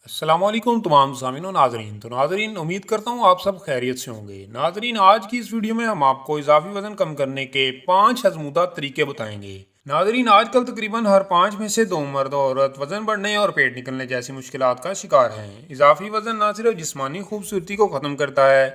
अस्सलाम वालेकुम तमाम सामीन और नाजरीन। तो नाजरीन, उम्मीद करता हूँ आप सब खैरियत से होंगे। नाजरीन, आज की इस वीडियो में हम आपको इजाफी वजन कम करने के 5 आजमूदा तरीके बताएंगे। नाजरीन, आजकल तकरीबन हर 5 में से 2 मर्द और औरत वजन बढ़ने और पेट निकलने जैसी मुश्किलात का शिकार हैं। इजाफी वजन न सिर्फ जिस्मानी खूबसूरती को ख़त्म करता है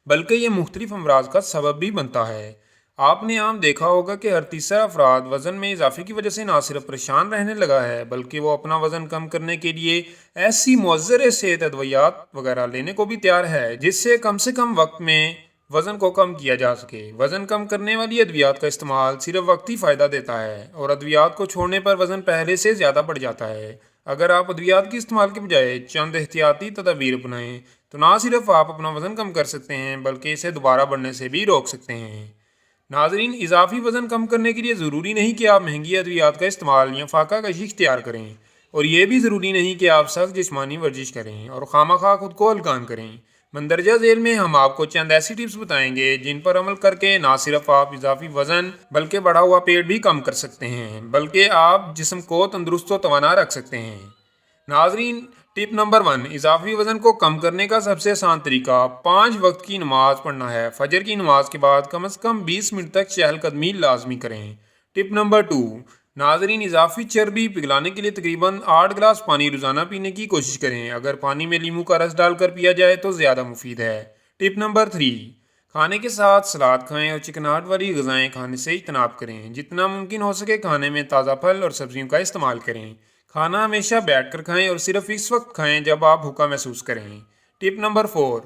बल्कि ये मुख्तलिफ अमराज का सबब भी बनता है। आपने आम देखा होगा कि हर तीसरा अफराद वज़न में इजाफे की वजह से ना सिर्फ परेशान रहने लगा है बल्कि वो अपना वज़न कम करने के लिए ऐसी मुअज़्ज़र सेहत अद्वियात वगैरह लेने को भी तैयार है जिससे कम से कम वक्त में वज़न को कम किया जा सके। वज़न कम करने वाली अद्वियात का इस्तेमाल सिर्फ वक्ती फ़ायदा देता है और अद्वियात को छोड़ने पर वज़न पहले से ज़्यादा बढ़ जाता है। अगर आप अद्वियात के इस्तेमाल के बजाय चंद एहतियाती तदाबीर अपनाएं तो ना सिर्फ आप अपना वज़न कम कर सकते हैं बल्कि इसे दोबारा बढ़ने से भी रोक सकते हैं। नाजरीन, इजाफी वज़न कम करने के लिए ज़रूरी नहीं कि आप महंगी अद्वियात का इस्तेमाल या फाका कशी इख्तियार करें, और ये भी ज़रूरी नहीं कि आप सख्त जिस्मानी वर्जिश करें और खामखा खुद को हल्कान करें। मंदरजा झेल में हम आपको चंद ऐसी टिप्स बताएंगे जिन पर अमल करके ना सिर्फ आप इजाफी वज़न बल्कि बढ़ा हुआ पेट भी कम कर सकते हैं, बल्कि आप जिस्म को तंदुरुस्त व तवाना रख सकते हैं। नाजरीन, टिप नंबर 1, इजाफी वज़न को कम करने का सबसे आसान तरीका 5 वक्त की नमाज पढ़ना है। फजर की नमाज के बाद कम से कम 20 मिनट तक चहलकदमी लाजमी करें। टिप नंबर 2, नाजरीन, इजाफी चर्बी पिघलाने के लिए तकरीबन 8 गिलास पानी रोज़ाना पीने की कोशिश करें। अगर पानी में लीमू का रस डालकर पिया जाए तो ज़्यादा मुफीद है। टिप नंबर 3, खाने के साथ सलाद खाएं और चिकनाहट वाली ग़िज़ाएँ खाने से इजतनाब करें। जितना मुमकिन हो सके खाने में ताज़ा फल और सब्जियों का इस्तेमाल करें। खाना हमेशा बैठकर खाएं और सिर्फ इस वक्त खाएं जब आप भूखा महसूस करें। टिप नंबर 4,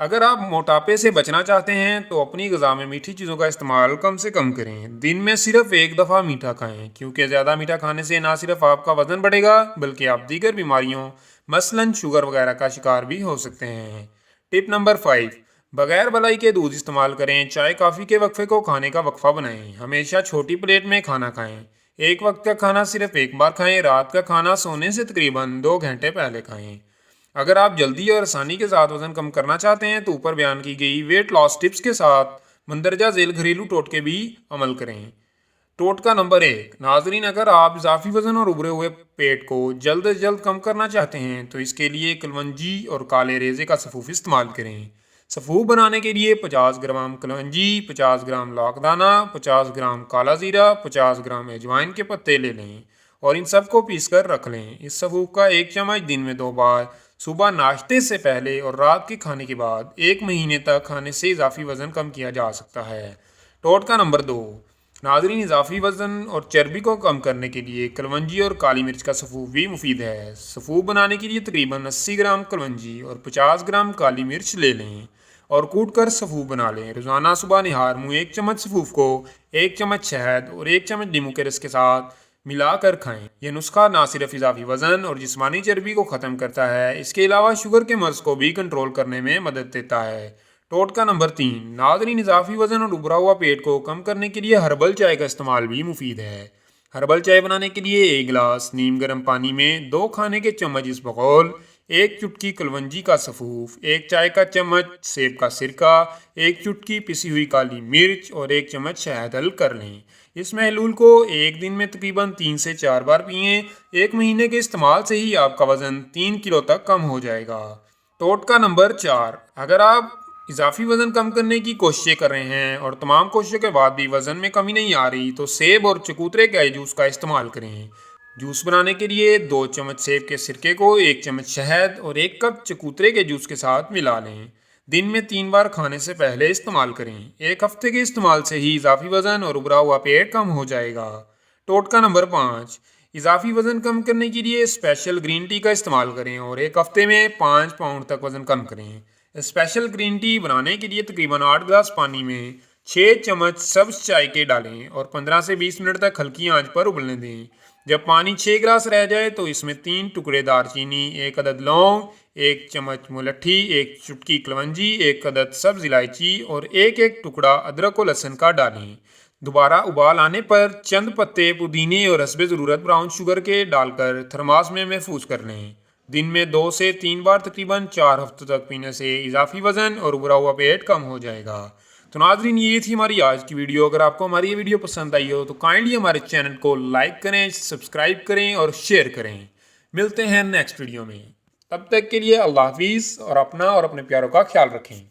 अगर आप मोटापे से बचना चाहते हैं तो अपनी ग़िज़ा में मीठी चीज़ों का इस्तेमाल कम से कम करें। दिन में सिर्फ एक दफ़ा मीठा खाएं, क्योंकि ज़्यादा मीठा खाने से ना सिर्फ आपका वज़न बढ़ेगा बल्कि आप दीगर बीमारियों मसलन शुगर वगैरह का शिकार भी हो सकते हैं। टिप नंबर 5, बगैर मलाई के दूध इस्तेमाल करें। चाय कॉफ़ी के वक्फे को खाने का वक्फा बनाएं। हमेशा छोटी प्लेट में खाना खाएं। एक वक्त का खाना सिर्फ एक बार खाएं। रात का खाना सोने से तकरीबन 2 घंटे पहले खाएं। अगर आप जल्दी और आसानी के साथ वज़न कम करना चाहते हैं तो ऊपर बयान की गई वेट लॉस टिप्स के साथ मंदरजा झेल घरेलू टोटके भी अमल करें। टोटका नंबर 1, नाजरीन, अगर आप इजाफी वज़न और उभरे हुए पेट को जल्द से जल्द कम करना चाहते हैं तो इसके लिए कलवंजी और काले रेज़े का सफ़ूफ इस्तेमाल करें। सफ़ूफ बनाने के लिए 50 ग्राम कलवंजी, 50 ग्राम लाखदाना, 50 ग्राम काला ज़ीरा, 50 ग्राम अजवाइन के पत्ते ले लें और इन सब को पीस कर रख लें। इस सफ़ूफ का 1 चम्मच दिन में 2 बार, सुबह नाश्ते से पहले और रात के खाने के बाद 1 महीने तक खाने से इजाफी वज़न कम किया जा सकता है। टोटका नंबर 2, नाजरीन, इजाफी वज़न और चर्बी को कम करने के लिए कलवंजी और काली मिर्च का सफ़ूफ भी मुफीद है। सफ़ूफ बनाने के लिए तकरीबन 80 ग्राम कलवंजी और 50 ग्राम काली मिर्च ले लें और कूट कर सफ़ूफ बना लें। रोज़ाना सुबह निहार मुँह 1 चम्मच सफ़ूफ को 1 चम्मच शहद और 1 चम्मच नींबू के रस के साथ मिलाकर खाएं। यह नुस्खा ना सिर्फ इजाफी वज़न और जिस्मानी चर्बी को ख़त्म करता है, इसके अलावा शुगर के मर्ज़ को भी कंट्रोल करने में मदद देता है। टोटका नंबर 3, नाज़रीन, इजाफी वज़न और उभरा हुआ पेट को कम करने के लिए हर्बल चाय का इस्तेमाल भी मुफीद है। हर्बल चाय बनाने के लिए 1 गिलास नीम गर्म पानी में 2 खाने के चम्मच इसबगोल, 1 चुटकी कलवंजी का सफ़ूफ, 1 चाय का चम्मच सेब का सिरका, 1 चुटकी पिसी हुई काली मिर्च और 1 चम्मच शहद हल कर लें। इस महलूल को एक दिन में तकरीबन 3 से 4 बार पिएं। 1 महीने के इस्तेमाल से ही आपका वज़न 3 किलो तक कम हो जाएगा। टोटका नंबर 4, अगर आप इजाफी वज़न कम करने की कोशिशें कर रहे हैं और तमाम कोशिशों के बाद भी वज़न में कमी नहीं आ रही तो सेब और चकोतरे के जूस का इस्तेमाल करें। जूस बनाने के लिए 2 चम्मच सेब के सिरके को 1 चम्मच शहद और 1 कप चकोतरे के जूस के साथ मिला लें। दिन में 3 बार खाने से पहले इस्तेमाल करें। 1 हफ्ते के इस्तेमाल से ही इजाफी वज़न और उभरा हुआ पेट कम हो जाएगा। टोटका नंबर 5, इजाफी वज़न कम करने के लिए स्पेशल ग्रीन टी का इस्तेमाल करें और 1 हफ्ते में 5 पाउंड तक वज़न कम करें। स्पेशल ग्रीन टी बनाने के लिए तकरीबन 8 गिलास पानी में 6 चम्मच सब्ज़ चाय के डालें और 15 से 20 मिनट तक हल्की आंच पर उबलने दें। जब पानी 6 गिलास रह जाए तो इसमें 3 टुकड़े दालचीनी, 1 अदद लौंग, 1 चम्मच मुलट्ठी, 1 चुटकी कलवंजी, 1 अदद सब्ज़ इलायची और एक टुकड़ा अदरक और लहसुन का डालें। दोबारा उबाल आने पर चंद पत्ते पुदीने और हस्बे ज़रूरत ब्राउन शुगर के डालकर थर्मास में महफूज कर लें। दिन में 2 से 3 बार तकरीबन 4 हफ्तों तक पीने से इजाफी वज़न और उभरा हुआ पेट कम हो जाएगा। तो नाजरीन, ये थी हमारी आज की वीडियो। अगर आपको हमारी ये वीडियो पसंद आई हो तो काइंडली हमारे चैनल को लाइक करें, सब्सक्राइब करें और शेयर करें। मिलते हैं नेक्स्ट वीडियो में। تب تک کے لیے اللہ حافظ اور اپنا اور اپنے پیاروں کا خیال رکھیں.